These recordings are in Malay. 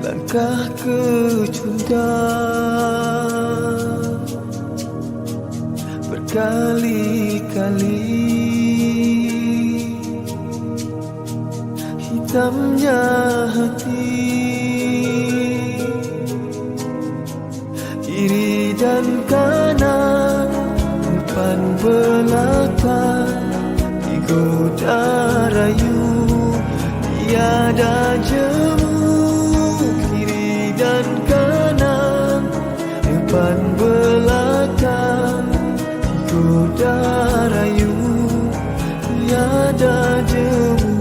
langkah kecundang berkali-kali, hitamnya hati, kiri dan kanan, depan belakang, digoda rayu, tiada jemu. Kiri dan kanan, depan belakang, digoda rayu, tiada jemu.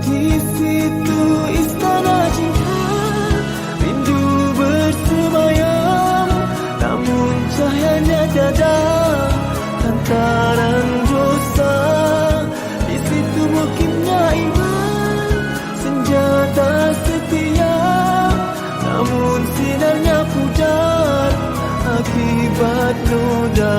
Di situ istana cinta, rindu bersemayam, namun cahayanya tiada lantaran dosa. Di situ mukimnya iman, senjata setia, namun sinarnya pudar akibat noda.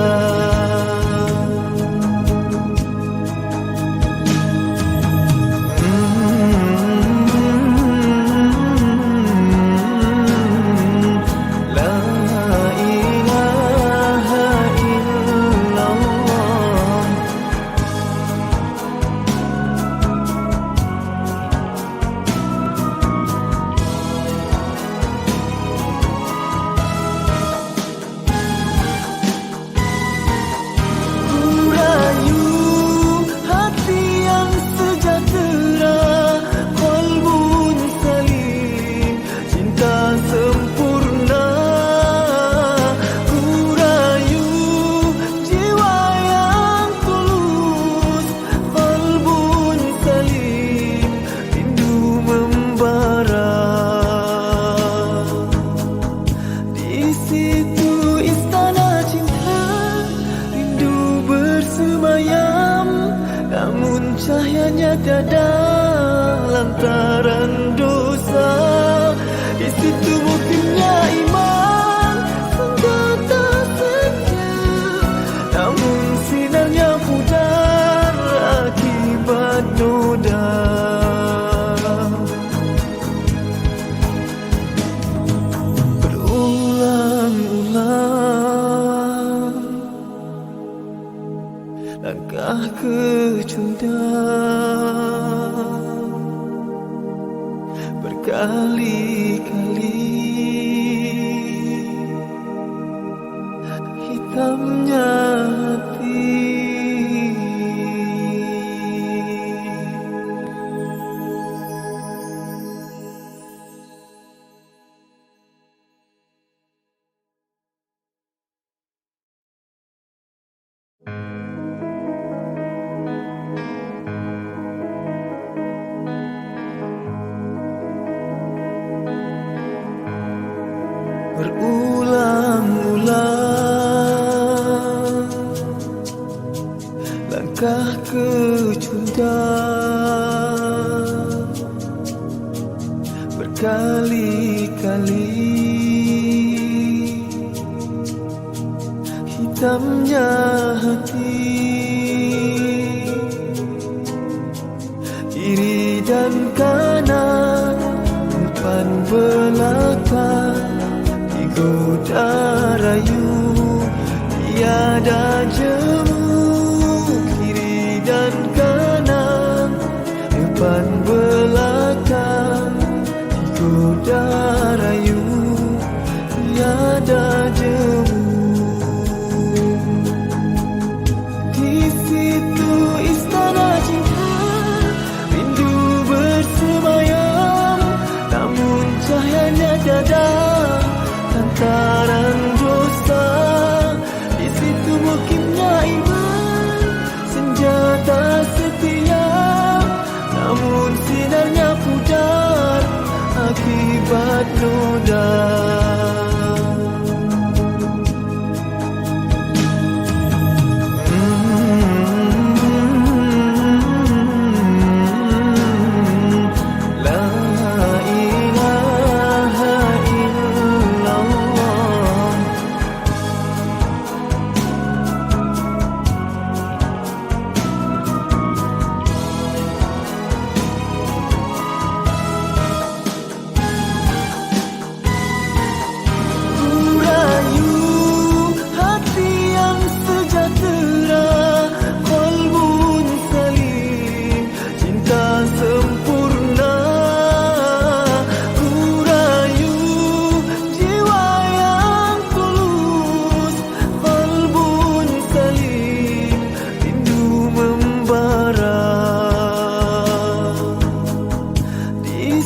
Cahayanya tiada lantaran dosa. Di situ mukimnya iman, senjata setia, namun sinarnya pudar akibat noda. Berulang-ulang langkah kecundang berkali-kali, hitamnya hati. Berulang-ulang langkah kecundang berkali-kali, hitamnya hati, kiri dan kanan, depan belakang, digoda rayu, tiada jemu. Kiri dan kanan, depan belakang, digoda rayu, tiada jemu. Di situ istana cinta, rindu bersemayam, namun cahayanya tiada lantaran dosa. Di situ mukimnya iman, senjata setia, namun sinarnya pudar akibat noda.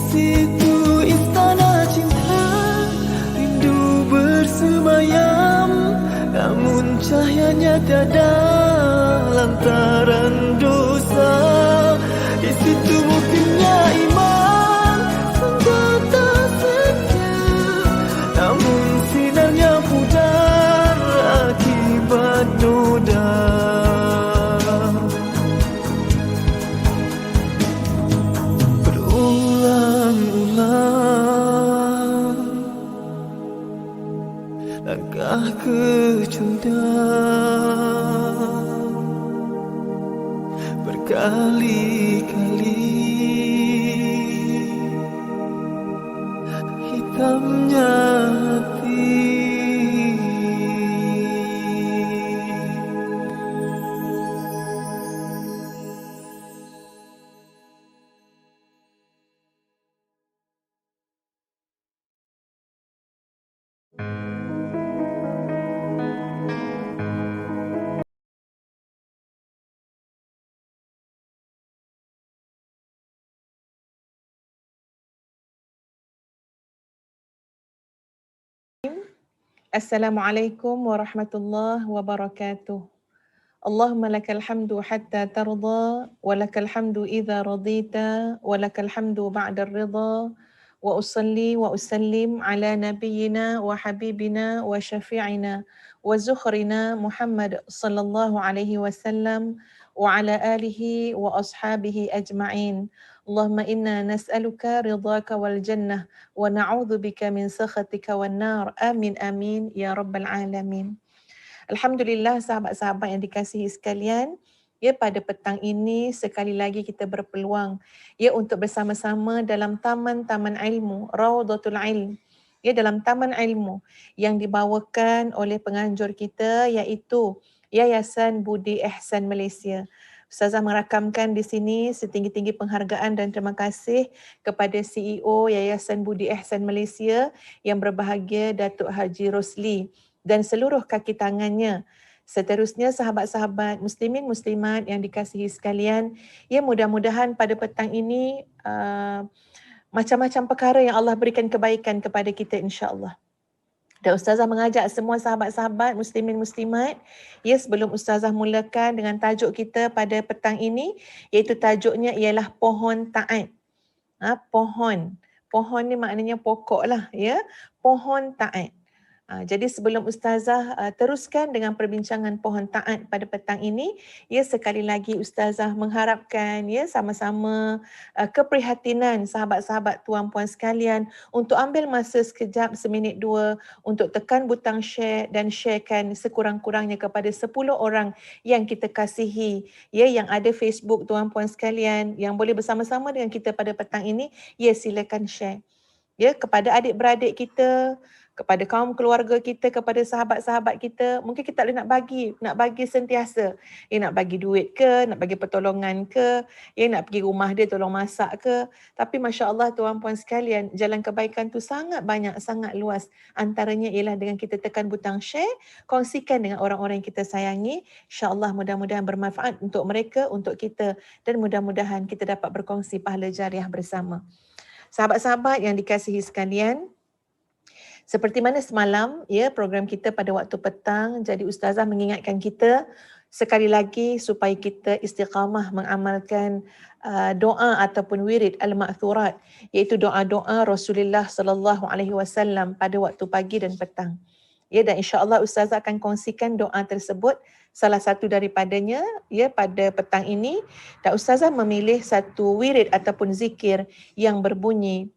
situ istana cinta, rindu bersemayam, namun cahayanya tiada lantaran dosa. Di situ mungkinnya iman, senjata setia, namun sinarnya pudar akibat noda. Berulang-ulang langkah kecundang, berkali-kali hitamnya hati. Assalamualaikum warahmatullahi wabarakatuh. Allahumma lakal hamdu hatta tarda, wa lakal hamdu idza radita, wa lakal hamdu ba'da ridha, wa usalli wa usallim ala nabiyyina wa habibina wa syafi'ina wa zukhrina Muhammad sallallahu alaihi wasallam wa ala alihi wa ashabihi ajma'in. Allahumma inna nas'aluka ridhaka wal jannah wa na'udzubika min sakhatika wan nar. Amin amin ya rabbal alamin. Alhamdulillah sahabat-sahabat yang dikasihi sekalian, ya pada petang ini sekali lagi kita berpeluang ya untuk bersama-sama dalam taman-taman ilmu, Raudhatul Ilm. Ya dalam taman ilmu yang dibawakan oleh penganjur kita iaitu Yayasan Budi Ihsan Malaysia. Ustazah merakamkan di sini setinggi-tinggi penghargaan dan terima kasih kepada CEO Yayasan Budi Ihsan Malaysia yang berbahagia Datuk Haji Rosli dan seluruh kaki tangannya. Seterusnya sahabat-sahabat muslimin muslimat yang dikasihi sekalian, ya mudah-mudahan pada petang ini macam-macam perkara yang Allah berikan kebaikan kepada kita insya-Allah. Dan Ustazah mengajak semua sahabat-sahabat muslimin muslimat, ya sebelum Ustazah mulakan dengan tajuk kita pada petang ini, iaitu tajuknya ialah pohon taat. Pohon ni maknanya pokok lah, ya. Pohon taat. Jadi sebelum Ustazah teruskan dengan perbincangan pohon taat pada petang ini, ya sekali lagi Ustazah mengharapkan ya sama-sama keprihatinan sahabat-sahabat tuan puan sekalian untuk ambil masa sekejap, seminit dua untuk tekan butang share dan sharekan sekurang-kurangnya kepada 10 orang yang kita kasihi, ya yang ada Facebook tuan puan sekalian yang boleh bersama-sama dengan kita pada petang ini, ya silakan share. Ya kepada adik-beradik kita, kepada kaum keluarga kita, kepada sahabat-sahabat kita, mungkin kita tak boleh nak bagi sentiasa. Nak bagi duit ke, nak bagi pertolongan ke, nak pergi rumah dia tolong masak ke. Tapi Masya Allah tuan puan sekalian, jalan kebaikan tu sangat banyak, sangat luas. Antaranya ialah dengan kita tekan butang share, kongsikan dengan orang-orang yang kita sayangi. InsyaAllah mudah-mudahan bermanfaat untuk mereka, untuk kita, dan mudah-mudahan kita dapat berkongsi pahala jariah bersama. Sahabat-sahabat yang dikasihi sekalian, seperti mana semalam, ya program kita pada waktu petang, jadi Ustazah mengingatkan kita sekali lagi supaya kita istiqamah mengamalkan doa ataupun wirid al-ma'thurat, iaitu doa-doa Rasulullah sallallahu alaihi wasallam pada waktu pagi dan petang. Ya, dan insya-Allah Ustazah akan kongsikan doa tersebut, salah satu daripadanya ya pada petang ini, dan Ustazah memilih satu wirid ataupun zikir yang berbunyi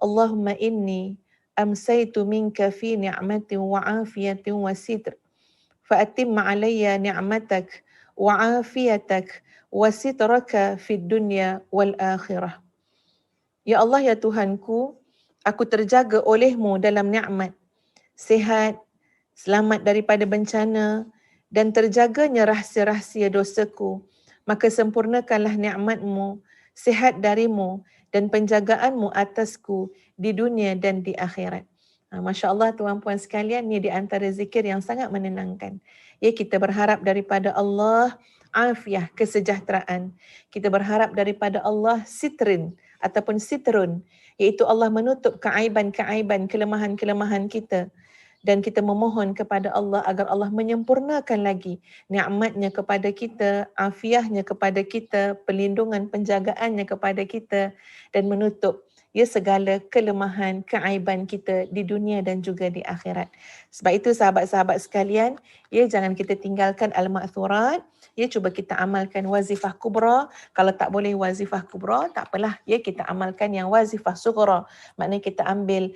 Allahumma inni amsaitu minka fi ni'matin wa afiyatin wa sitr fa'atimma alayya ni'matak wa afiyatak wa sitraka fid dunya wal akhirah. Ya Allah, ya Tuhanku, aku terjaga olehmu dalam nikmat, sihat, selamat daripada bencana dan terjaganya rahsia-rahsia dosaku. Maka sempurnakanlah nikmatmu, sihat darimu dan penjagaanmu atasku di dunia dan di akhirat. Masya Allah tuan puan sekalian, ini di antara zikir yang sangat menenangkan. Ya, kita berharap daripada Allah afiah, kesejahteraan. Kita berharap daripada Allah sitrin ataupun sitrun, iaitu Allah menutup keaiban-keaiban, kelemahan-kelemahan kita, dan kita memohon kepada Allah agar Allah menyempurnakan lagi nikmatnya kepada kita, afiahnya kepada kita, perlindungan penjagaannya kepada kita, dan menutup segala kelemahan, keaiban kita di dunia dan juga di akhirat. Sebab itu sahabat-sahabat sekalian, jangan kita tinggalkan al-ma'thurat, cuba kita amalkan wazifah kubra. Kalau tak boleh wazifah kubra, tak apalah, kita amalkan yang wazifah sughra. Maknanya kita ambil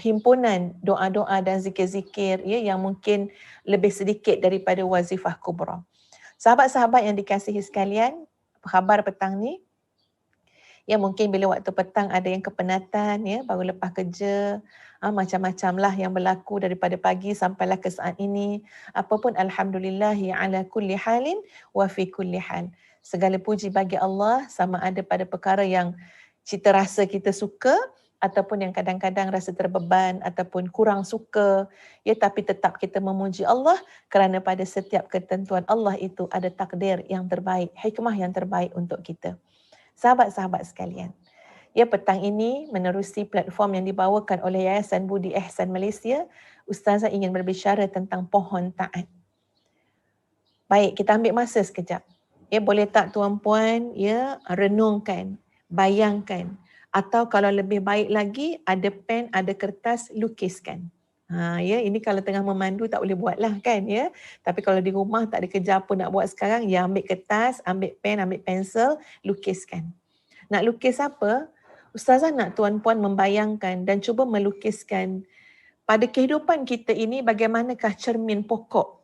himpunan doa-doa dan zikir-zikir yang mungkin lebih sedikit daripada wazifah kubra. Sahabat-sahabat yang dikasihi sekalian, khabar petang ni, mungkin bila waktu petang ada yang kepenatan, baru lepas kerja, macam-macam lah yang berlaku daripada pagi sampailah ke saat ini. Apapun alhamdulillahi ala kulli halin wa fi kulli hal. Segala puji bagi Allah, sama ada pada perkara yang cita rasa kita suka ataupun yang kadang-kadang rasa terbeban ataupun kurang suka, tapi tetap kita memuji Allah kerana pada setiap ketentuan Allah itu ada takdir yang terbaik, hikmah yang terbaik untuk kita. Sahabat-sahabat sekalian, petang ini menerusi platform yang dibawakan oleh Yayasan Budi Ihsan Malaysia, Ustazah ingin berbicara tentang pohon taat. Baik, kita ambil masa sekejap. Boleh tak tuan-puan renungkan, bayangkan, atau kalau lebih baik lagi ada pen, ada kertas, lukiskan. Ini kalau tengah memandu tak boleh buat lah kan Tapi kalau di rumah tak ada kerja apa nak buat sekarang, ambil kertas, ambil pen, ambil pensel, lukiskan. Nak lukis apa? Ustazah nak tuan-puan membayangkan dan cuba melukiskan pada kehidupan kita ini bagaimanakah cermin pokok.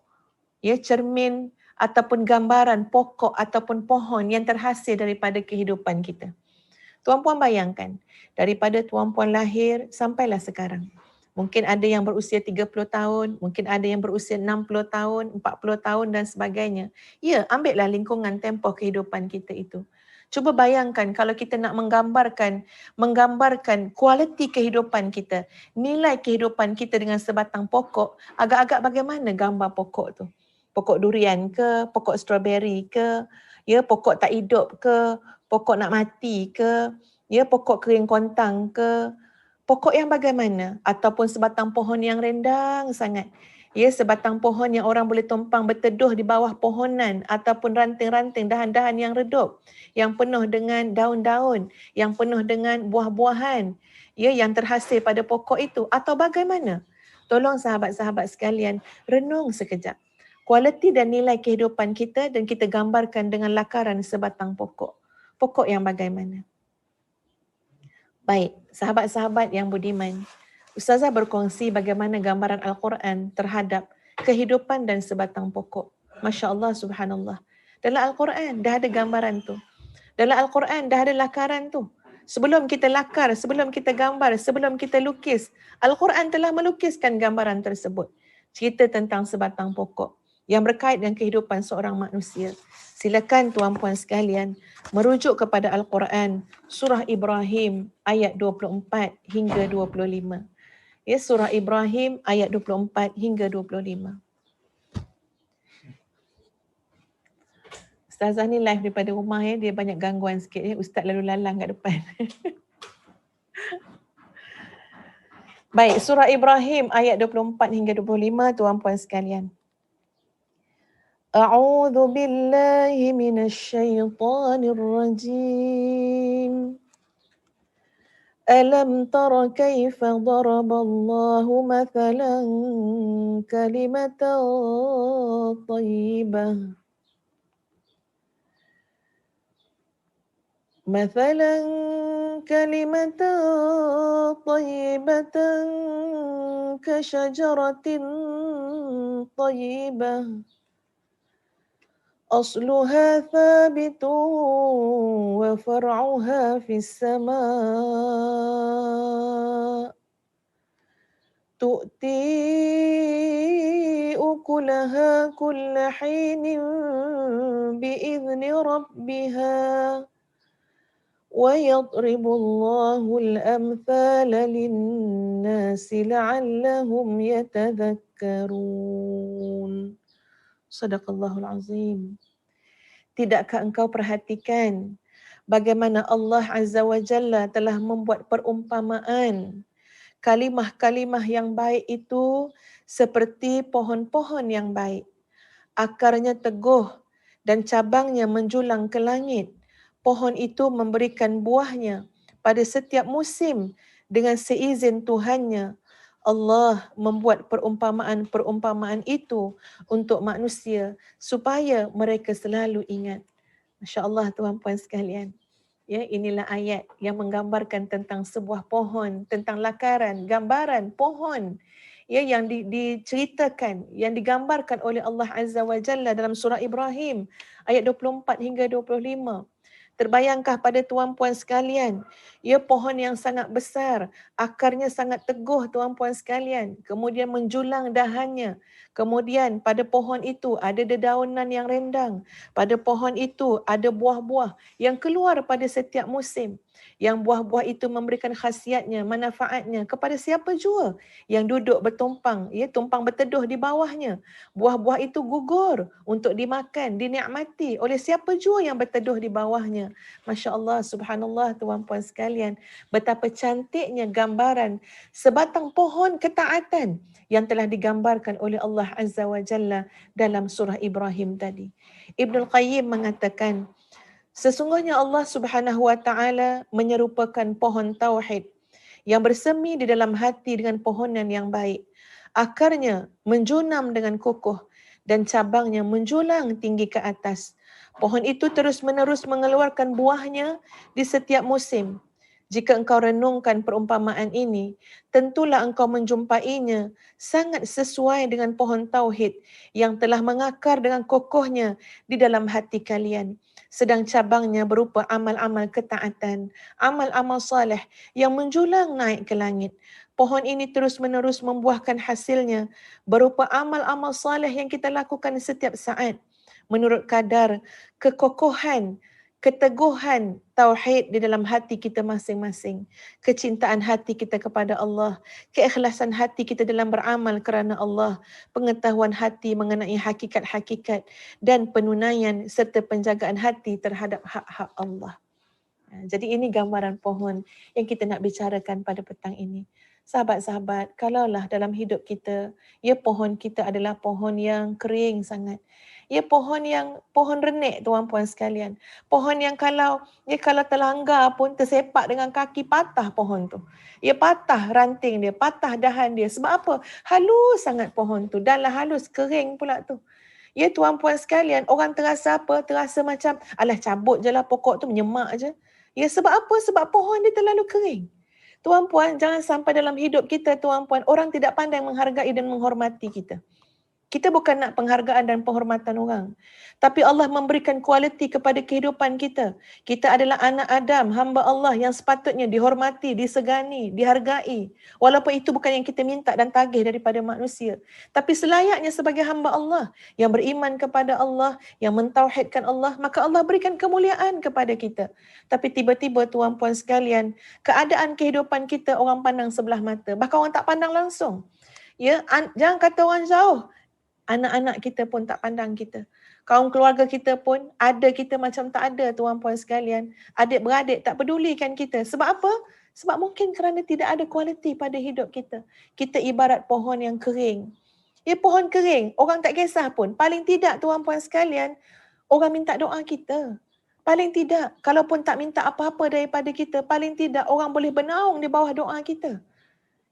Cermin ataupun gambaran pokok ataupun pohon yang terhasil daripada kehidupan kita. Tuan-puan bayangkan, daripada tuan-puan lahir sampailah sekarang. Mungkin ada yang berusia 30 tahun, mungkin ada yang berusia 60 tahun, 40 tahun dan sebagainya. Ambillah lingkungan tempoh kehidupan kita itu. Cuba bayangkan kalau kita nak menggambarkan kualiti kehidupan kita, nilai kehidupan kita dengan sebatang pokok, agak-agak bagaimana gambar pokok tu? Pokok durian ke, pokok strawberry ke, pokok tak hidup ke, pokok nak mati ke, pokok kering kontang ke, pokok yang bagaimana? Ataupun sebatang pohon yang rendang sangat. Sebatang pohon yang orang boleh tumpang berteduh di bawah pohonan ataupun ranting-ranting dahan-dahan yang redup, yang penuh dengan daun-daun, yang penuh dengan buah-buahan, yang terhasil pada pokok itu. Atau bagaimana? Tolong sahabat-sahabat sekalian, renung sekejap. Kualiti dan nilai kehidupan kita dan kita gambarkan dengan lakaran sebatang pokok. Pokok yang bagaimana? Baik, sahabat-sahabat yang budiman, Ustazah berkongsi bagaimana gambaran Al-Quran terhadap kehidupan dan sebatang pokok. Masya Allah, subhanallah. Dalam Al-Quran dah ada gambaran tu. Dalam Al-Quran dah ada lakaran tu. Sebelum kita lakar, sebelum kita gambar, sebelum kita lukis, Al-Quran telah melukiskan gambaran tersebut. Cerita tentang sebatang pokok yang berkait dengan kehidupan seorang manusia. Silakan tuan-puan sekalian merujuk kepada Al-Quran, surah Ibrahim ayat 24 hingga 25. Surah Ibrahim ayat 24 hingga 25. Ustazah ni live daripada rumah dia banyak gangguan sikit Ustaz lalu lalang kat depan. Baik, surah Ibrahim ayat 24 hingga 25 tuan-puan sekalian. A'udzu billahi minasy syaithanir rajim. ألم تر كيف ضرب الله مثلا كلمة طيبة كشجرة طيبة أصلها ثابت وفرعها في السماء تؤتي أكلها كل حين بإذن ربها ويضرب الله الأمثال للناس لعلهم يتذكرون. Sadaqallahul Azim. Tidakkah engkau perhatikan bagaimana Allah Azza wa Jalla telah membuat perumpamaan. Kalimah-kalimah yang baik itu seperti pohon-pohon yang baik. Akarnya teguh dan cabangnya menjulang ke langit. Pohon itu memberikan buahnya pada setiap musim dengan seizin Tuhannya. Allah membuat perumpamaan-perumpamaan itu untuk manusia supaya mereka selalu ingat. Masya Allah tuan-puan sekalian. Ya, inilah ayat yang menggambarkan tentang sebuah pohon, tentang lakaran, gambaran pohon ya yang diceritakan, yang digambarkan oleh Allah Azza wa Jalla dalam surah Ibrahim ayat 24 hingga 25. Terbayangkah pada tuan-puan sekalian, ia pohon yang sangat besar, akarnya sangat teguh tuan-puan sekalian, kemudian menjulang dahannya. Kemudian pada pohon itu ada dedaunan yang rindang, pada pohon itu ada buah-buah yang keluar pada setiap musim. Yang buah-buah itu memberikan khasiatnya, manfaatnya kepada siapa jua yang duduk bertumpang, ya, tumpang berteduh di bawahnya. Buah-buah itu gugur untuk dimakan, dinikmati oleh siapa jua yang berteduh di bawahnya. Masya Allah, subhanallah tuan-puan sekalian, betapa cantiknya gambaran sebatang pohon ketaatan yang telah digambarkan oleh Allah Azza wa Jalla dalam surah Ibrahim tadi. Ibnul Qayyim mengatakan, sesungguhnya Allah Subhanahu wa taala menyerupakan pohon tauhid yang bersemi di dalam hati dengan pohonan yang baik. Akarnya menjunam dengan kokoh dan cabangnya menjulang tinggi ke atas. Pohon itu terus-menerus mengeluarkan buahnya di setiap musim. Jika engkau renungkan perumpamaan ini, tentulah engkau menjumpainya sangat sesuai dengan pohon tauhid yang telah mengakar dengan kokohnya di dalam hati kalian. Sedang cabangnya berupa amal-amal ketaatan, amal-amal saleh yang menjulang naik ke langit. Pohon ini terus-menerus membuahkan hasilnya berupa amal-amal saleh yang kita lakukan setiap saat. Menurut kadar kekokohan, keteguhan tauhid di dalam hati kita masing-masing, kecintaan hati kita kepada Allah, keikhlasan hati kita dalam beramal kerana Allah, pengetahuan hati mengenai hakikat-hakikat dan penunaian serta penjagaan hati terhadap hak-hak Allah. Jadi ini gambaran pohon yang kita nak bicarakan pada petang ini. Sahabat-sahabat, kalaulah dalam hidup kita, ya pohon kita adalah pohon yang kering sangat. Ya pohon renek tuan-puan sekalian. Pohon yang kalau terlanggar pun tersepak dengan kaki patah pohon tu. Ya patah ranting dia, patah dahan dia. Sebab apa? Halus sangat pohon tu. Dan lah halus kering pula tu. Ya tuan-puan sekalian, orang terasa apa? Terasa macam alah cabut je lah pokok tu, menyemak je. Ya sebab apa? Sebab pohon dia terlalu kering. Tuan-puan, jangan sampai dalam hidup kita tuan-puan, orang tidak pandai menghargai dan menghormati kita. Kita bukan nak penghargaan dan penghormatan orang. Tapi Allah memberikan kualiti kepada kehidupan kita. Kita adalah anak Adam, hamba Allah yang sepatutnya dihormati, disegani, dihargai. Walaupun itu bukan yang kita minta dan tagih daripada manusia. Tapi selayaknya sebagai hamba Allah yang beriman kepada Allah, yang mentauhidkan Allah, maka Allah berikan kemuliaan kepada kita. Tapi tiba-tiba tuan-puan sekalian, keadaan kehidupan kita orang pandang sebelah mata. Bahkan orang tak pandang langsung. Ya, jangan kata orang jauh. Anak-anak kita pun tak pandang kita. Kaum keluarga kita pun ada kita macam tak ada tuan-puan sekalian. Adik-beradik tak pedulikan kita. Sebab apa? Sebab mungkin kerana tidak ada kualiti pada hidup kita. Kita ibarat pohon yang kering. Ya pohon kering, orang tak kisah pun. Paling tidak tuan-puan sekalian, orang minta doa kita. Paling tidak, kalaupun tak minta apa-apa daripada kita, paling tidak orang boleh bernaung di bawah doa kita.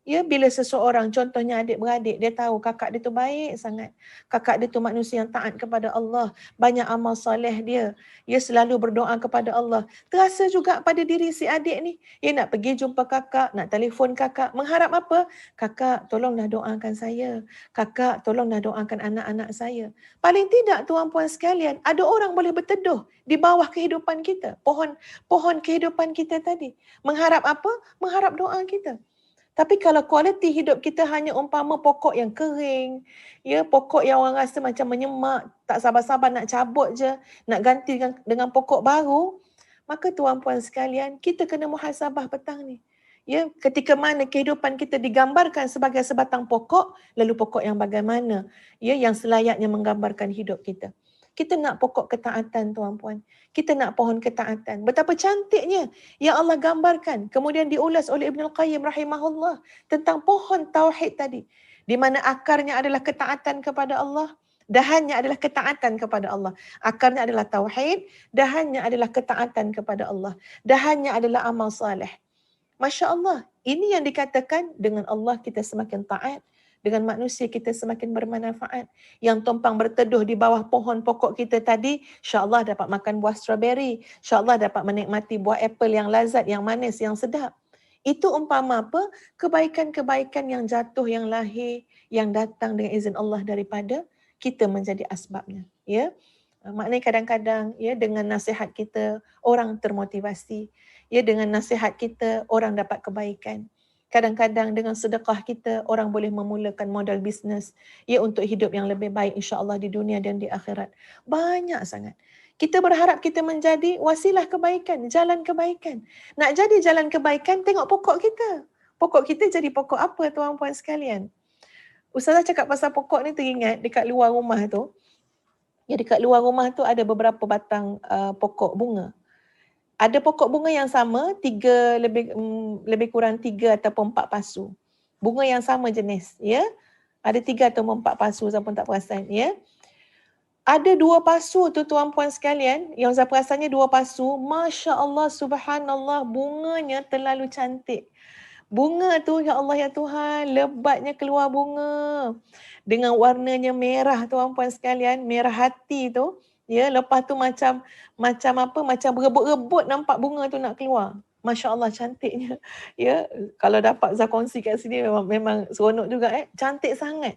Ya, bila seseorang, contohnya adik-beradik, dia tahu kakak dia tu baik sangat. Kakak dia tu manusia yang taat kepada Allah. Banyak amal soleh dia. Dia selalu berdoa kepada Allah. Terasa juga pada diri si adik ni. Dia nak pergi jumpa kakak, nak telefon kakak. Mengharap apa? Kakak, tolonglah doakan saya. Kakak, tolonglah doakan anak-anak saya. Paling tidak, tuan-puan sekalian, ada orang boleh berteduh di bawah kehidupan kita. Pohon kehidupan kita tadi. Mengharap apa? Mengharap doa kita. Tapi kalau kualiti hidup kita hanya umpama pokok yang kering, ya pokok yang orang rasa macam menyemak, tak sabar-sabar nak cabut je, nak ganti dengan pokok baru, maka tuan-puan sekalian, kita kena muhasabah petang ni. Ya, ketika mana kehidupan kita digambarkan sebagai sebatang pokok, lalu pokok yang bagaimana? Ya, yang selayaknya menggambarkan hidup kita. Kita nak pokok ketaatan tuan-puan. Kita nak pohon ketaatan. Betapa cantiknya yang Allah gambarkan. Kemudian diulas oleh Ibn Al-Qayyim rahimahullah tentang pohon tauhid tadi. Di mana akarnya adalah ketaatan kepada Allah. Dahannya adalah ketaatan kepada Allah. Akarnya adalah tauhid. Dahannya adalah ketaatan kepada Allah. Dahannya adalah amal saleh. Masya Allah. Ini yang dikatakan dengan Allah kita semakin taat. Dengan manusia kita semakin bermanfaat. Yang tumpang berteduh di bawah pohon pokok kita tadi, insya-Allah dapat makan buah strawberry, insya-Allah dapat menikmati buah apple yang lazat, yang manis, yang sedap. Itu umpama apa? Kebaikan-kebaikan yang jatuh, yang lahir, yang datang dengan izin Allah daripada kita menjadi asbabnya. Ya. Maknanya kadang-kadang ya dengan nasihat kita orang termotivasi. Ya dengan nasihat kita orang dapat kebaikan. Kadang-kadang dengan sedekah kita orang boleh memulakan modal bisnes ya untuk hidup yang lebih baik insya-Allah di dunia dan di akhirat. Banyak sangat. Kita berharap kita menjadi wasilah kebaikan, jalan kebaikan. Nak jadi jalan kebaikan tengok pokok kita. Pokok kita jadi pokok apa tuan-puan sekalian? Ustazah cakap pasal pokok ni teringat dekat luar rumah tu. Ya dekat luar rumah tu ada beberapa batang pokok bunga. Ada pokok bunga yang sama, lebih kurang 3 ataupun 4 pasu. Bunga yang sama jenis, ya. Ada 3 atau 4 pasu, saya pun tak perasan, ya. Ada 2 pasu tu tuan-puan sekalian, yang saya perasannya 2 pasu, Masya Allah, Subhanallah, bunganya terlalu cantik. Bunga tu, ya Allah ya Tuhan, lebatnya keluar bunga. Dengan warnanya merah tuan-puan sekalian, merah hati tu. Ya, lepas tu macam berebut-rebut nampak bunga tu nak keluar. Masya Allah cantiknya. Ya, kalau dapat Zah kongsi kat sini memang seronok juga cantik sangat.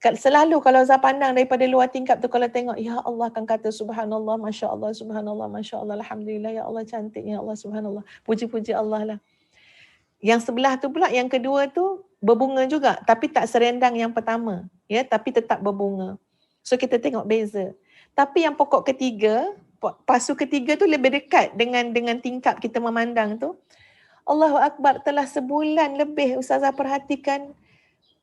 Selalu kalau Zah pandang daripada luar tingkap tu kalau tengok ya Allah akan kata subhanallah, masya-Allah, subhanallah, masya-Allah, alhamdulillah, ya Allah cantiknya, ya Allah subhanallah. Puji-puji Allah lah. Yang sebelah tu pula yang kedua tu berbunga juga tapi tak serendang yang pertama, ya, tapi tetap berbunga. So kita tengok beza. Tapi yang pokok ketiga, pasu ketiga tu lebih dekat dengan tingkap kita memandang tu. Allahu Akbar, telah sebulan lebih Ustazah perhatikan.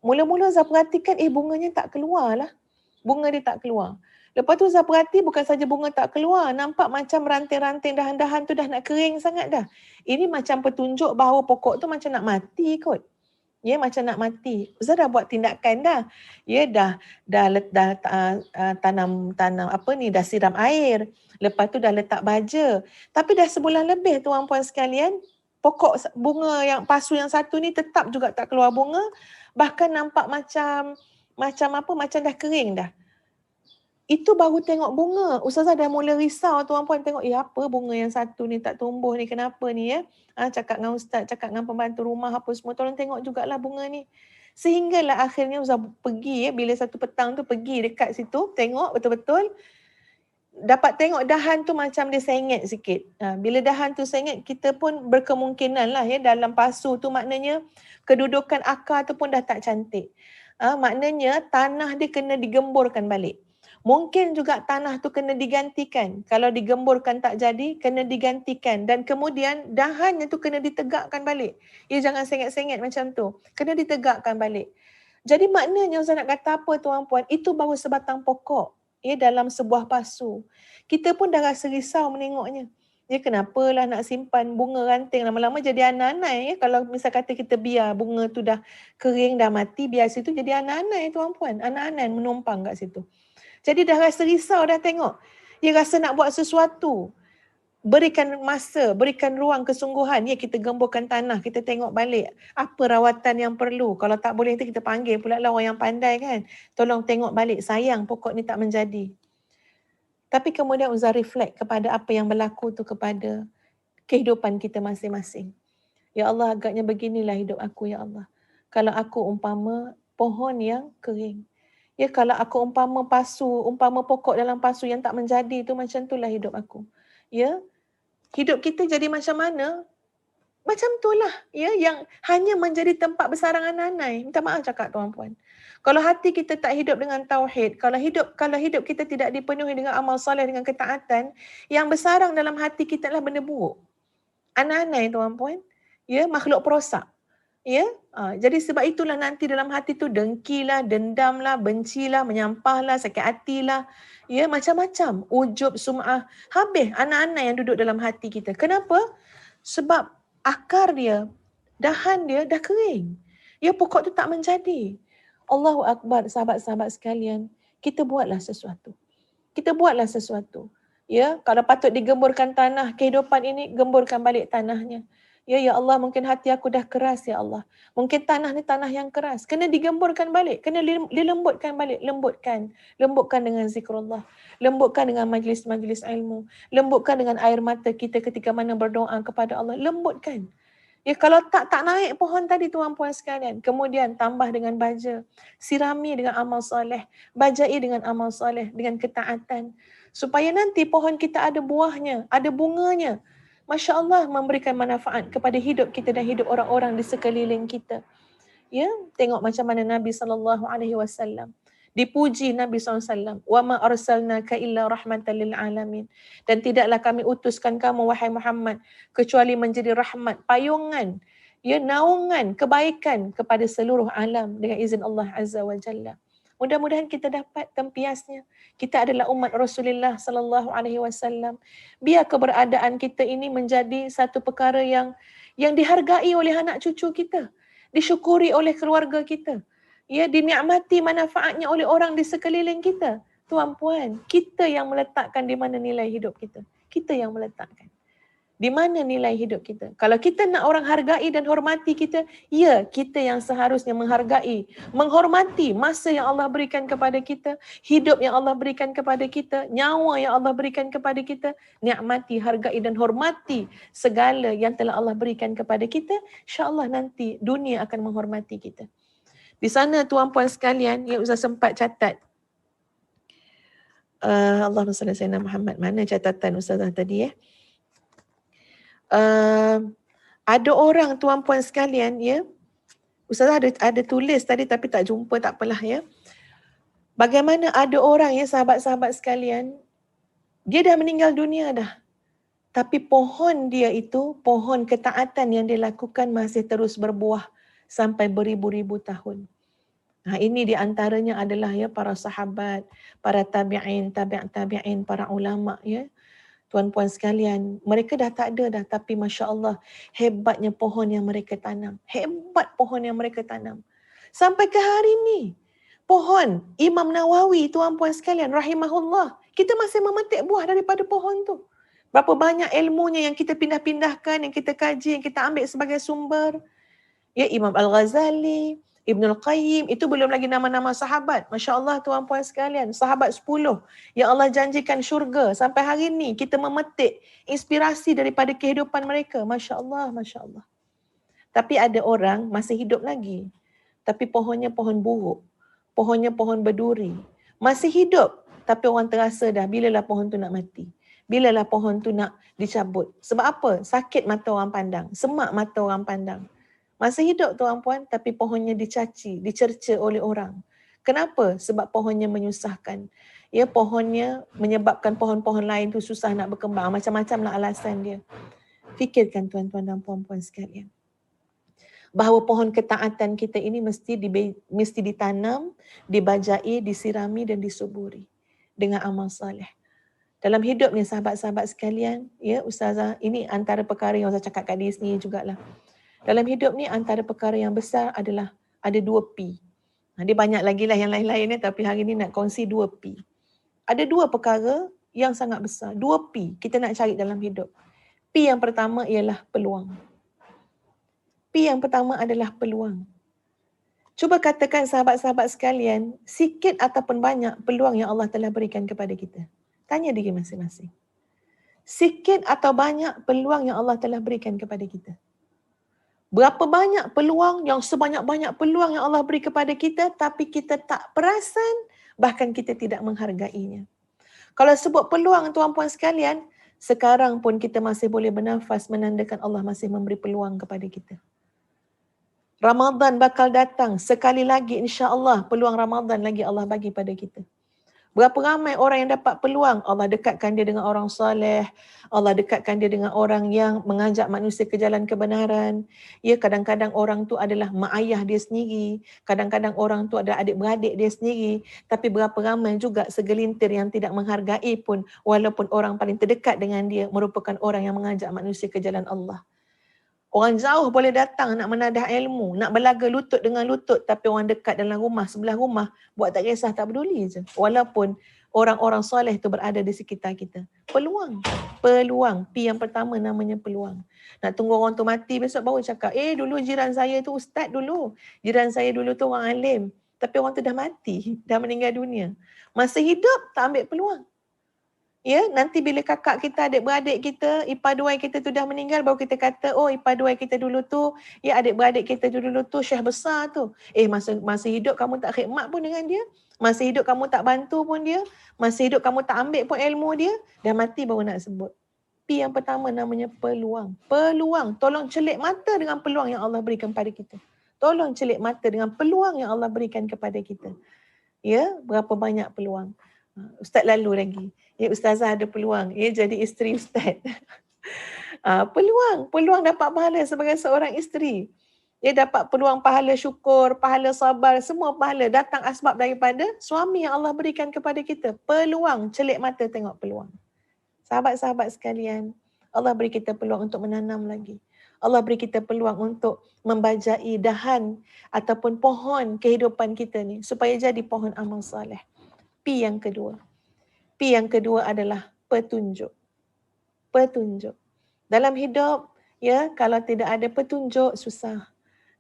Mula-mula Ustazah perhatikan, bunganya tak keluar lah. Bunga dia tak keluar. Lepas tu Ustazah perhati bukan saja bunga tak keluar, nampak macam ranting-ranting dahan-dahan tu dah nak kering sangat dah. Ini macam petunjuk bahawa pokok tu macam nak mati kot. Ya, macam nak mati. Ustaz dah buat tindakan dah. Ya, dah tanam dah siram air. Lepas tu dah letak baja. Tapi dah sebulan lebih tuan-puan sekalian, pokok bunga yang pasu yang satu ni tetap juga tak keluar bunga. Bahkan nampak macam dah kering dah. Itu baru tengok bunga. Ustazah dah mula risau tuan-puan tengok, apa bunga yang satu ni tak tumbuh ni, kenapa ni ya? Cakap dengan ustaz, cakap dengan pembantu rumah apa semua, tolong tengok jugalah bunga ni. Sehinggalah akhirnya Ustazah pergi bila satu petang tu pergi dekat situ, tengok betul-betul. Dapat tengok dahan tu macam dia sengit sikit. Bila dahan tu sengit, kita pun berkemungkinan lah ya dalam pasu tu maknanya kedudukan akar tu pun dah tak cantik. Maknanya tanah dia kena digemburkan balik. Mungkin juga tanah tu kena digantikan. Kalau digemburkan tak jadi, kena digantikan. Dan kemudian dahannya tu kena ditegakkan balik. Ya jangan sengit-sengit macam tu. Kena ditegakkan balik. Jadi maknanya Ustaz nak kata apa tuan-puan? Itu baru sebatang pokok ya dalam sebuah pasu. Kita pun dah rasa risau menengoknya. Ya kenapalah nak simpan bunga ranting lama-lama jadi anai-anai ya. Kalau misal kata kita biar bunga tu dah kering, dah mati, biar situ jadi anai-anai tuan-puan. Anai-anai menumpang kat situ. Jadi dah rasa risau dah tengok. Dia rasa nak buat sesuatu. Berikan masa, berikan ruang kesungguhan. Ya kita gemburkan tanah, kita tengok balik. Apa rawatan yang perlu. Kalau tak boleh nanti kita panggil pula lah orang yang pandai kan. Tolong tengok balik, sayang pokok ni tak menjadi. Tapi kemudian Ustaz reflect kepada apa yang berlaku tu kepada kehidupan kita masing-masing. Ya Allah, agaknya beginilah hidup aku ya Allah. Kalau aku umpama pohon yang kering. Ya kalau aku umpama pokok dalam pasu yang tak menjadi tu macam itulah hidup aku. Ya. Hidup kita jadi macam mana? Macam itulah ya yang hanya menjadi tempat bersarang anai-anai. Minta maaf cakap tuan-puan. Kalau hati kita tak hidup dengan tauhid, kalau hidup kita tidak dipenuhi dengan amal soleh, dengan ketaatan, yang bersarang dalam hati kita adalah benda buruk. Anai-anai tuan-puan. Ya, makhluk perosak. Ya, jadi sebab itulah nanti dalam hati tu dengkilah, dendamlah, bencilah, menyampahlah, sakit hatilah, ya macam-macam, ujub, sum'ah, habis anak-anak yang duduk dalam hati kita. Kenapa? Sebab akar dia, dahan dia dah kering. Ya pokok tu tak menjadi. Allahu Akbar, sahabat-sahabat sekalian, kita buatlah sesuatu. Kita buatlah sesuatu. Ya, kalau patut digemburkan tanah kehidupan ini, gemburkan balik tanahnya. Ya Allah, mungkin hati aku dah keras ya Allah. Mungkin tanah ni tanah yang keras. Kena digemburkan balik, kena dilembutkan balik, lembutkan. Lembutkan dengan zikrullah, lembutkan dengan majlis-majlis ilmu, lembutkan dengan air mata kita ketika mana berdoa kepada Allah, lembutkan. Ya kalau tak naik pohon tadi tuan puan sekalian. Kemudian tambah dengan baja, sirami dengan amal soleh, bajai dengan amal soleh, dengan ketaatan. Supaya nanti pohon kita ada buahnya, ada bunganya. Masya Allah, memberikan manfaat kepada hidup kita dan hidup orang-orang di sekeliling kita. Ya, tengok macam mana Nabi SAW dipuji Nabi SAW. Wa ma arsalnaka illa rahmatan lil alamin. Dan tidaklah kami utuskan kamu wahai Muhammad kecuali menjadi rahmat, payungan, ya naungan kebaikan kepada seluruh alam dengan izin Allah Azza wa Jalla. Mudah-mudahan kita dapat tempiasnya. Kita adalah umat Rasulullah sallallahu alaihi wasallam. Biar keberadaan kita ini menjadi satu perkara yang dihargai oleh anak cucu kita, disyukuri oleh keluarga kita, ya dinikmati manfaatnya oleh orang di sekeliling kita. Tuan puan, kita yang meletakkan di mana nilai hidup kita. Kita yang meletakkan di mana nilai hidup kita. Kalau kita nak orang hargai dan hormati kita, ya kita yang seharusnya menghargai, menghormati masa yang Allah berikan kepada kita, hidup yang Allah berikan kepada kita, nyawa yang Allah berikan kepada kita. Nikmati, hargai dan hormati segala yang telah Allah berikan kepada kita. InsyaAllah nanti dunia akan menghormati kita. Di sana tuan-puan sekalian, ya Ustaz sempat catat. Allahumma salli ala sayyidina Muhammad. Mana catatan Ustazah tadi ya? Ada orang tuan-puan sekalian ya, Ustazah ada tulis tadi tapi tak jumpa, tak apalah ya. Bagaimana ada orang ya sahabat-sahabat sekalian, dia dah meninggal dunia dah. Tapi pohon dia itu, pohon ketaatan yang dia lakukan masih terus berbuah sampai beribu-ribu tahun. Ini di antaranya adalah ya para sahabat, para tabi'in, tabi'in, para ulama ya. Tuan-puan sekalian, mereka dah tak ada dah, tapi Masya Allah, hebatnya pohon yang mereka tanam. Hebat pohon yang mereka tanam. Sampai ke hari ini, pohon Imam Nawawi, tuan-puan sekalian, rahimahullah, kita masih memetik buah daripada pohon tu. Berapa banyak ilmunya yang kita pindah-pindahkan, yang kita kaji, yang kita ambil sebagai sumber. Ya, Imam Al-Ghazali, Ibnul Qayyim, itu belum lagi nama-nama sahabat. Masya Allah tuan-puan sekalian, sahabat 10 yang Allah janjikan syurga. Sampai hari ini kita memetik inspirasi daripada kehidupan mereka. Masya Allah, Masya Allah. Tapi ada orang masih hidup lagi. Tapi pohonnya pohon buruk. Pohonnya pohon berduri. Masih hidup, tapi orang terasa dah bilalah pohon tu nak mati. Bilalah pohon tu nak dicabut. Sebab apa? Sakit mata orang pandang. Semak mata orang pandang. Masih hidup tuan-puan, tapi pohonnya dicaci, dicerca oleh orang. Kenapa? Sebab pohonnya menyusahkan. Ya, pohonnya menyebabkan pohon-pohon lain tu susah nak berkembang. Macam-macamlah alasan dia. Fikirkan tuan-tuan dan puan-puan sekalian, bahawa pohon ketaatan kita ini mesti ditanam, dibajai, disirami dan disuburi dengan amal saleh. Dalam hidup ni sahabat-sahabat sekalian, ya Ustazah, ini antara perkara yang saya cakap kat diri sendiri jugalah. Dalam hidup ni antara perkara yang besar adalah ada 2 P. Dia banyak lagi lah yang lain-lain ni, tapi hari ni nak kongsi 2 P. Ada 2 perkara yang sangat besar. 2 P kita nak cari dalam hidup. P yang pertama ialah peluang. P yang pertama adalah peluang. Cuba katakan sahabat-sahabat sekalian, sikit ataupun banyak peluang yang Allah telah berikan kepada kita. Tanya diri masing-masing. Sikit atau banyak peluang yang Allah telah berikan kepada kita. Berapa banyak peluang, yang sebanyak-banyak peluang yang Allah beri kepada kita, tapi kita tak perasan, bahkan kita tidak menghargainya. Kalau sebut peluang tuan-puan sekalian, sekarang pun kita masih boleh bernafas, menandakan Allah masih memberi peluang kepada kita. Ramadan bakal datang, sekali lagi insya-Allah peluang Ramadan lagi Allah bagi pada kita. Berapa ramai orang yang dapat peluang, Allah dekatkan dia dengan orang soleh, Allah dekatkan dia dengan orang yang mengajak manusia ke jalan kebenaran. Ya, kadang-kadang orang tu adalah mak ayah dia sendiri, kadang-kadang orang tu ada adik-beradik dia sendiri, tapi berapa ramai juga segelintir yang tidak menghargai pun, walaupun orang paling terdekat dengan dia merupakan orang yang mengajak manusia ke jalan Allah. Orang jauh boleh datang nak menadah ilmu, nak berlaga lutut dengan lutut, tapi orang dekat dalam rumah, sebelah rumah, buat tak kisah, tak peduli je. Walaupun orang-orang soleh tu berada di sekitar kita. Peluang. Peluang. P yang pertama namanya peluang. Nak tunggu orang tu mati, besok baru cakap, dulu jiran saya tu ustaz dulu. Jiran saya dulu tu orang alim. Tapi orang tu dah mati, dah meninggal dunia. Masa hidup, tak ambil peluang. Ya, nanti bila kakak kita, adik-beradik kita, ipar-duai kita tu dah meninggal, baru kita kata, oh ipar-duai kita dulu tu, ya adik-beradik kita dulu tu syekh besar tu. Masa hidup kamu tak khidmat pun dengan dia, masa hidup kamu tak bantu pun dia, masa hidup kamu tak ambil pun ilmu dia, dah mati baru nak sebut. P yang pertama namanya peluang. Peluang. Tolong celik mata dengan peluang yang Allah berikan pada kita. Tolong celik mata dengan peluang yang Allah berikan kepada kita. Ya, berapa banyak peluang. Ustaz lalu lagi. Ya, ustazah ada peluang. Ya, jadi isteri ustaz. Peluang dapat pahala sebagai seorang isteri. Ya, dapat peluang pahala syukur, pahala sabar, semua pahala datang asbab daripada suami yang Allah berikan kepada kita. Peluang, celik mata tengok peluang. Sahabat-sahabat sekalian, Allah beri kita peluang untuk menanam lagi. Allah beri kita peluang untuk membajai dahan ataupun pohon kehidupan kita ni supaya jadi pohon amal soleh. P yang kedua. P yang kedua adalah petunjuk. Petunjuk. Dalam hidup, ya, kalau tidak ada petunjuk, susah.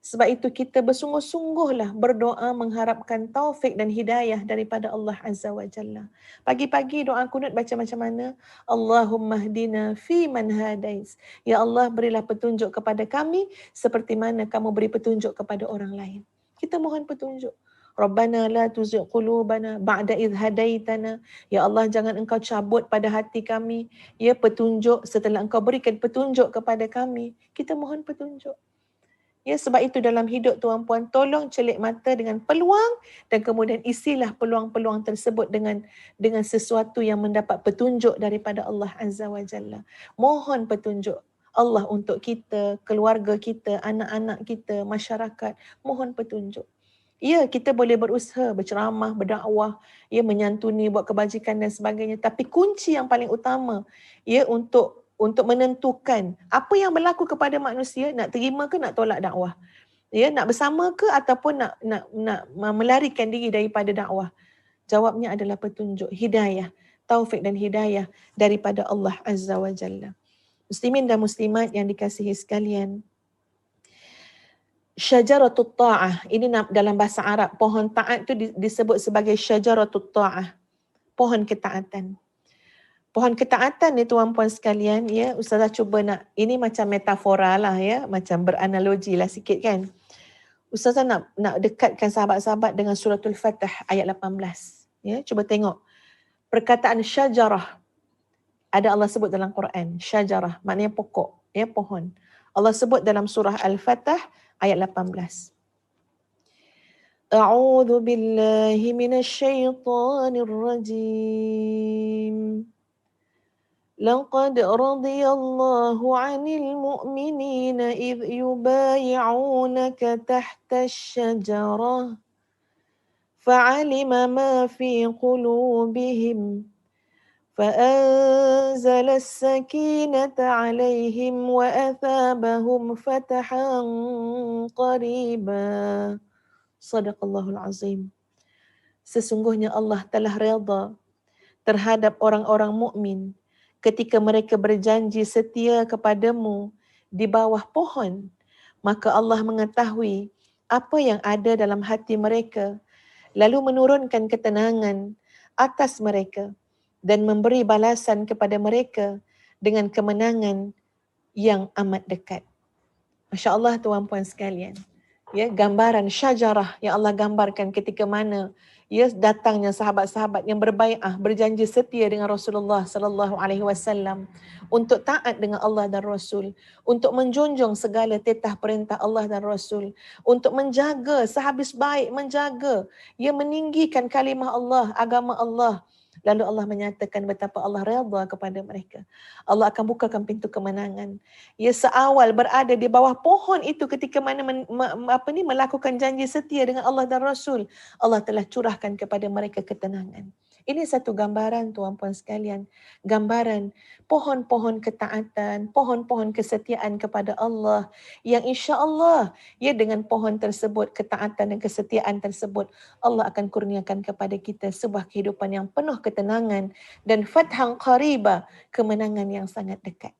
Sebab itu kita bersungguh-sungguhlah berdoa mengharapkan taufik dan hidayah daripada Allah Azza wa Jalla. Pagi-pagi doa kunut baca macam mana? Allahumma hdina fi man hadais. Ya Allah, berilah petunjuk kepada kami seperti mana kamu beri petunjuk kepada orang lain. Kita mohon petunjuk. Rabbana la tuzigh qulubana ba'da idh hadaitana. Ya Allah, jangan engkau cabut pada hati kami, ya, petunjuk setelah engkau berikan petunjuk kepada kami. Kita mohon petunjuk. Ya, sebab itu dalam hidup tuan-puan, tolong celik mata dengan peluang dan kemudian isilah peluang-peluang tersebut dengan sesuatu yang mendapat petunjuk daripada Allah Azza wa Jalla. Mohon petunjuk Allah untuk kita, keluarga kita, anak-anak kita, masyarakat. Mohon petunjuk. Ya, kita boleh berusaha, berceramah, berdakwah, ya, menyantuni, buat kebajikan dan sebagainya. Tapi kunci yang paling utama, ya, untuk menentukan apa yang berlaku kepada manusia, nak terima ke nak tolak dakwah. Ya, nak bersama ke ataupun nak melarikan diri daripada dakwah. Jawabnya adalah petunjuk, hidayah, taufik dan hidayah daripada Allah Azza wa Jalla. Muslimin dan muslimat yang dikasihi sekalian, syajaratut ta'ah, ini dalam bahasa Arab, pohon taat tu disebut sebagai syajaratut ta'ah, pohon ketaatan. Pohon ketaatan ni tuan-puan sekalian, ya, Ustazah cuba ini macam metafora lah, ya, macam beranalogi lah sikit kan. Ustazah nak dekatkan sahabat-sahabat dengan suratul Fatah ayat 18. Ya, cuba tengok. Perkataan syajarah, ada Allah sebut dalam Quran, syajarah, maknanya pokok, ya, pohon. Allah sebut dalam surah Al-Fatah ayat 18. A'udzu billahi minasyaitonir rajim. لقد رضي الله عن المؤمنين إذ يبايعونك تحت الشجرة فعلم ما في قلوبهم فأنزل السكينة عليهم وأثابهم فتحا قريبا. صدق الله العظيم. Sesungguhnya Allah telah redha terhadap orang-orang mukmin ketika mereka berjanji setia kepadamu di bawah pohon, maka Allah mengetahui apa yang ada dalam hati mereka, lalu menurunkan ketenangan atas mereka dan memberi balasan kepada mereka dengan kemenangan yang amat dekat. Masya Allah tuan-puan sekalian. ya, gambaran syajarah yang Allah gambarkan ketika mana ya datangnya sahabat-sahabat yang berbai'ah, berjanji setia dengan Rasulullah sallallahu alaihi wasallam untuk taat dengan Allah dan Rasul, untuk menjunjung segala titah perintah Allah dan Rasul, untuk menjaga sehabis baik, menjaga ya meninggikan kalimah Allah, agama Allah. Lalu Allah menyatakan betapa Allah redha kepada mereka. Allah akan bukakan pintu kemenangan. Ya, seawal berada di bawah pohon itu ketika mana melakukan janji setia dengan Allah dan Rasul, Allah telah curahkan kepada mereka ketenangan. Ini satu gambaran tuan-puan sekalian, gambaran pohon-pohon ketaatan, pohon-pohon kesetiaan kepada Allah yang insya-Allah ya dengan pohon tersebut, ketaatan dan kesetiaan tersebut, Allah akan kurniakan kepada kita sebuah kehidupan yang penuh ketenangan dan fathan qariba, kemenangan yang sangat dekat.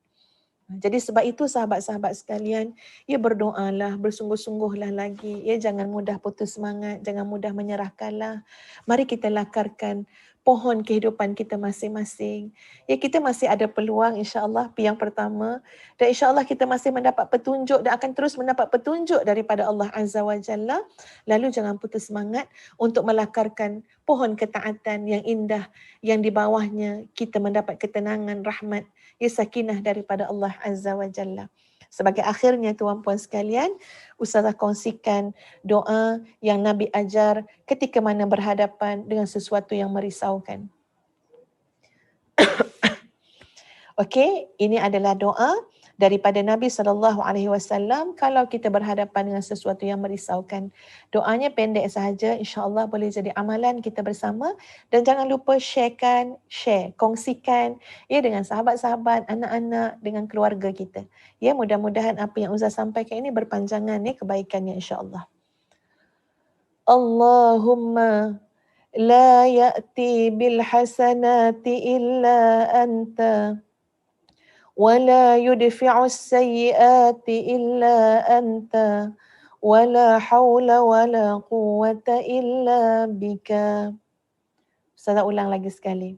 Jadi sebab itu sahabat-sahabat sekalian, ya berdoalah, bersungguh-sungguhlah lagi, ya jangan mudah putus semangat, jangan mudah menyerahkanlah. Mari kita lakarkan pohon kehidupan kita masing-masing. Ya, kita masih ada peluang insya-Allah yang pertama, dan insya-Allah kita masih mendapat petunjuk dan akan terus mendapat petunjuk daripada Allah Azza wa Jalla. Lalu jangan putus semangat untuk melakarkan pohon ketaatan yang indah yang di bawahnya kita mendapat ketenangan, rahmat, ya sakinah daripada Allah Azza wa Jalla. Sebagai akhirnya tuan-puan sekalian, Ustazah kongsikan doa yang Nabi ajar ketika mana berhadapan dengan sesuatu yang merisaukan. Okey, ini adalah doa daripada Nabi SAW kalau kita berhadapan dengan sesuatu yang merisaukan. Doanya pendek sahaja, insya-Allah boleh jadi amalan kita bersama, dan jangan lupa share, kongsikan ya dengan sahabat-sahabat, anak-anak, dengan keluarga kita. Ya, mudah-mudahan apa yang Ustaz sampaikan ini berpanjangan ya kebaikannya insya-Allah. Allahumma la ya'ti bil hasanati illa anta ولا يدفع السيئات إلا أنت ولا حول ولا قوة إلا بك. Saya ulang lagi sekali.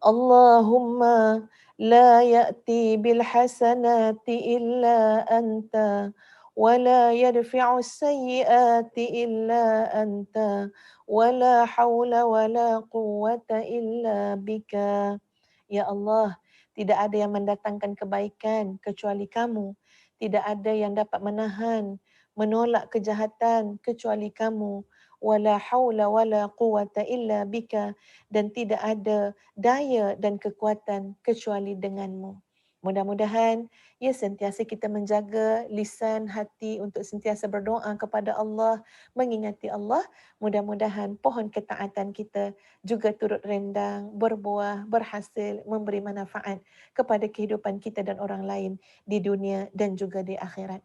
Allahumma la ya'ti bil hasanati illa anta ولا يدفع السيئات إلا أنت ولا حول ولا قوة إلا بك. Ya Allah, tidak ada yang mendatangkan kebaikan kecuali kamu. Tidak ada yang dapat menahan, menolak kejahatan kecuali kamu. Wala haula wala quwata illa bika. Dan tidak ada daya dan kekuatan kecuali denganmu. Mudah-mudahan ya sentiasa kita menjaga lisan hati untuk sentiasa berdoa kepada Allah, mengingati Allah. Mudah-mudahan pohon ketaatan kita juga turut rendang, berbuah, berhasil, memberi manfaat kepada kehidupan kita dan orang lain di dunia dan juga di akhirat.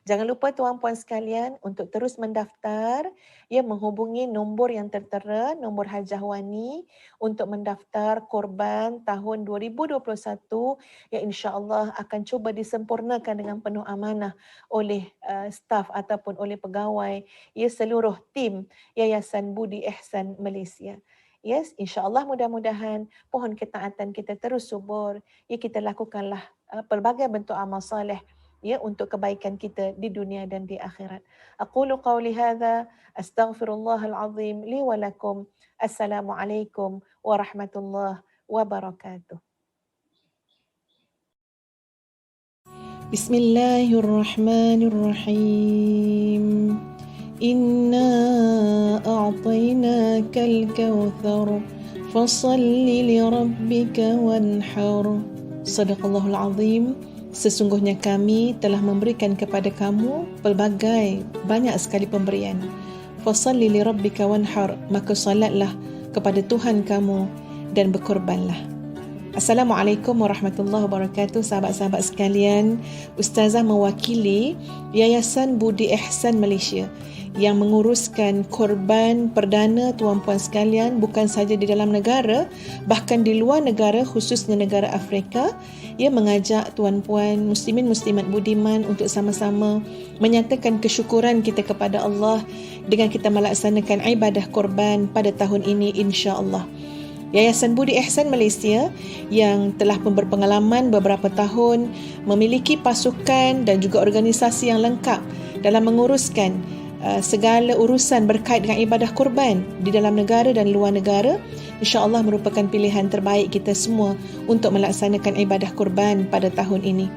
Jangan lupa tuan-puan sekalian untuk terus mendaftar, ya menghubungi nombor yang tertera, nombor Hajah Wani untuk mendaftar korban tahun 2021 yang insya-Allah akan cuba disempurnakan dengan penuh amanah oleh staf ataupun oleh pegawai ya seluruh tim Yayasan Budi Ihsan Malaysia. Yes, insya-Allah mudah-mudahan pohon ketaatan kita terus subur. Ya, kita lakukanlah pelbagai bentuk amal soleh ya untuk kebaikan kita di dunia dan di akhirat. Aqulu qawli hadza astaghfirullahal azim li wa lakum. Assalamualaikum warahmatullahi wabarakatuh. Bismillahirrahmanirrahim. Inna a'tainakal kautsar fasalli li rabbika wanhar. Sadaqallahul azim. Sesungguhnya kami telah memberikan kepada kamu pelbagai banyak sekali pemberian. Fasalli li rabbika wanhar, maka salatlah kepada Tuhan kamu dan berkorbanlah. Assalamualaikum warahmatullahi wabarakatuh, sahabat-sahabat sekalian. Ustazah mewakili Yayasan Budi Ihsan Malaysia yang menguruskan korban perdana tuan-puan sekalian bukan sahaja di dalam negara, bahkan di luar negara, khususnya negara Afrika. Ia mengajak tuan-puan muslimin muslimat budiman untuk sama-sama menyatakan kesyukuran kita kepada Allah dengan kita melaksanakan ibadah korban pada tahun ini insya-Allah. Yayasan Budi Ihsan Malaysia yang telah berpengalaman beberapa tahun memiliki pasukan dan juga organisasi yang lengkap dalam menguruskan segala urusan berkait dengan ibadah kurban di dalam negara dan luar negara, insya-Allah merupakan pilihan terbaik kita semua untuk melaksanakan ibadah kurban pada tahun ini,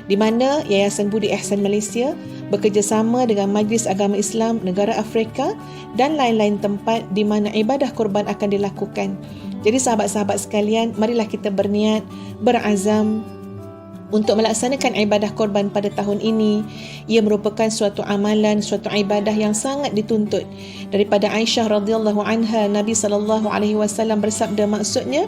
di mana Yayasan Budi Ihsan Malaysia bekerjasama dengan Majlis Agama Islam Negara Afrika dan lain-lain tempat di mana ibadah kurban akan dilakukan. Jadi sahabat-sahabat sekalian, marilah kita berniat, berazam untuk melaksanakan ibadah korban pada tahun ini. Ia merupakan suatu amalan, suatu ibadah yang sangat dituntut. Daripada Aisyah radhiyallahu anha, Nabi SAW bersabda, maksudnya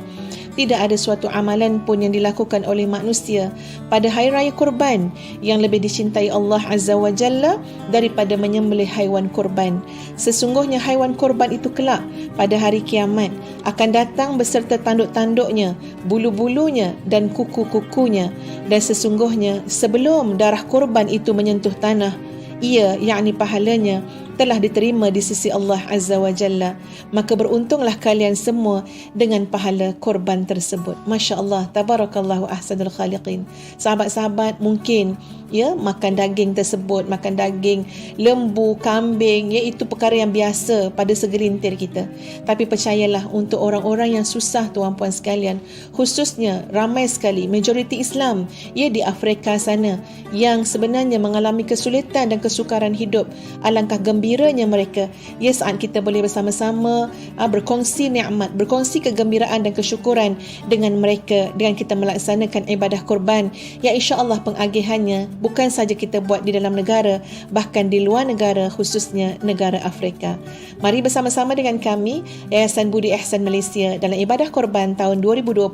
tidak ada suatu amalan pun yang dilakukan oleh manusia pada hari raya kurban yang lebih dicintai Allah Azza wa Jalla daripada menyembelih haiwan kurban. Sesungguhnya haiwan kurban itu kelak pada hari kiamat akan datang beserta tanduk-tanduknya, bulu-bulunya dan kuku-kukunya. Dan sesungguhnya sebelum darah kurban itu menyentuh tanah, ia, yakni pahalanya, telah diterima di sisi Allah Azza wa Jalla. Maka beruntunglah kalian semua dengan pahala korban tersebut. Masya Allah, tabarakallahu ahsanul khaliqin. Sahabat-sahabat mungkin makan daging tersebut, makan daging lembu, kambing, itu perkara yang biasa pada segelintir kita. Tapi percayalah, untuk orang-orang yang susah, tuan-puan sekalian, khususnya ramai sekali majoriti Islam di Afrika sana yang sebenarnya mengalami kesulitan dan kesukaran hidup, alangkah gembiranya mereka saat kita boleh bersama-sama berkongsi nikmat, berkongsi kegembiraan dan kesyukuran dengan mereka dengan kita melaksanakan ibadah kurban yang insya-Allah pengagihannya bukan saja kita buat di dalam negara, bahkan di luar negara, khususnya negara Afrika. Mari bersama-sama dengan kami Yayasan Budi Ihsan Malaysia dalam ibadah korban tahun 2021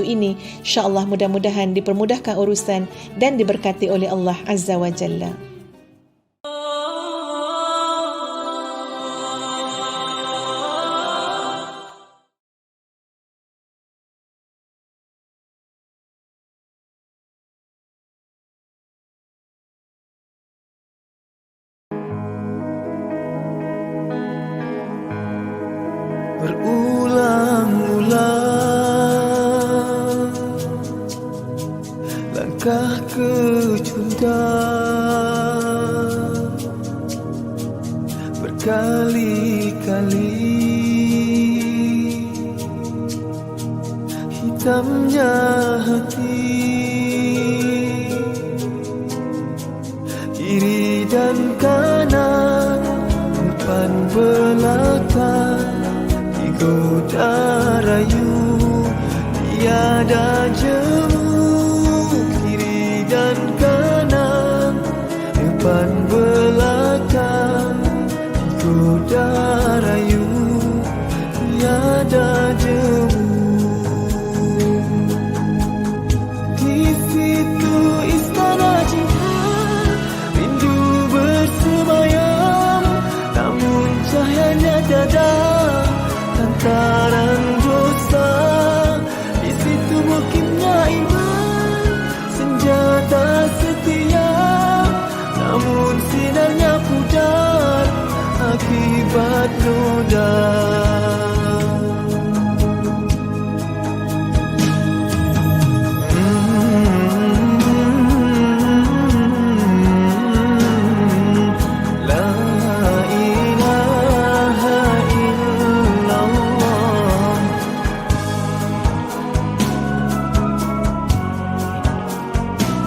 ini, insya-Allah mudah-mudahan dipermudahkan urusan dan diberkati oleh Allah Azza wa Jalla. Berulang-ulang langkah kecundang, berkali-kali hitamnya hati, kiri dan kanan, depan belakang, goda rayu, tiada jemu, kiri dan kanan, depan belakang, goda rayu, tiada jemu. Di situ istana cinta, rindu bersemayam, namun cahayanya tiada lantaran dosa. Di situ mukimnya iman, senjata setia, namun sinarnya pudar akibat noda